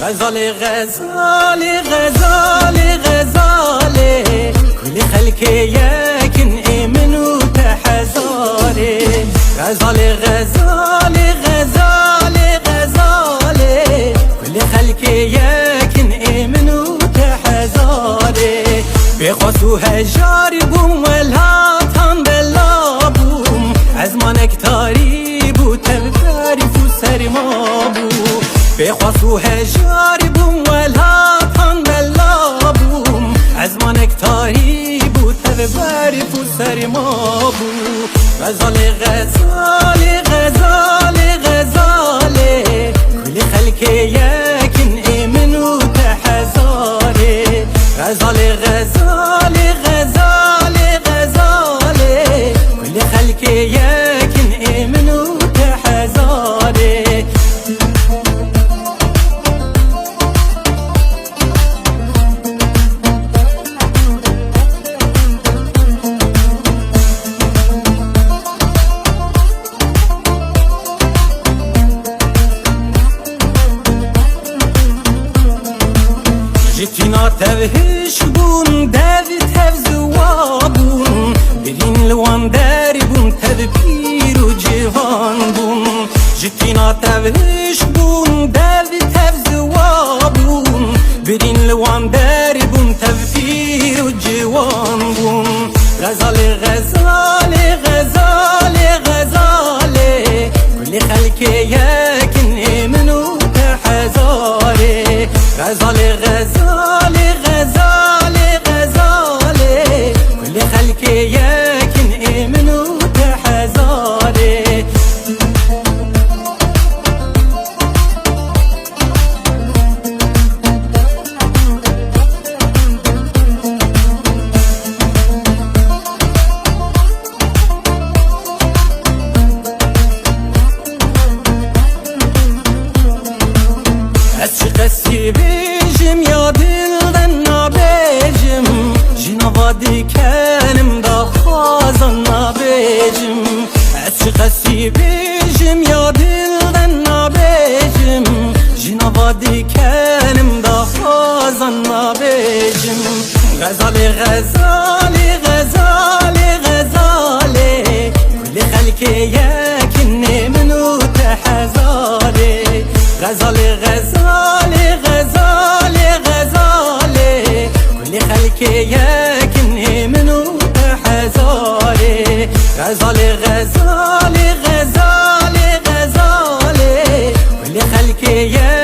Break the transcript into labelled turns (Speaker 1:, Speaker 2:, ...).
Speaker 1: غزال غزال غزال غزال كل خلق يكن امن وتحزاري غزال غزال غزال غزال كل خلق يكن امن وتحزاري بخصوها جاربهم والهاتان بلابهم عزمانك تاريب وتبتارف وسرمابو بخصوها جاربهم والهاتان بلابهم عزمانك تاريب وتبتارف وسرمابو غزال غزال غزال غزال كل خلق يكن امن وتحزاري غزال غزال غزال غزال كل خلق يكن امن وتحزاري جتنا تبهش بون داوی تفزوابون برین لوان داری بون تبپیر و جوان بون جتنا تبهش بون داوی تفزوابون برین لوان داری بون تبپیر و جوان بون غزال غزال غزال غزال كل خلق يكن امن وتحزاري غزال غزال غزال غزال كل خلق يكن امن وتحزاري قسی بیجم یا دلدن نبیجم جنوادی کنم دا خوازن نبیجم قسی بیجم یا دلدن نبیجم جنوادی کنم دا خوازن نبیجم غزال غزال غزال غزال كل خلق يكن امن وتحزاري غزال غزال غزال غزال كل خلق يكن امن وتحزاري غزال غزال غزال غزال كل خلق يكن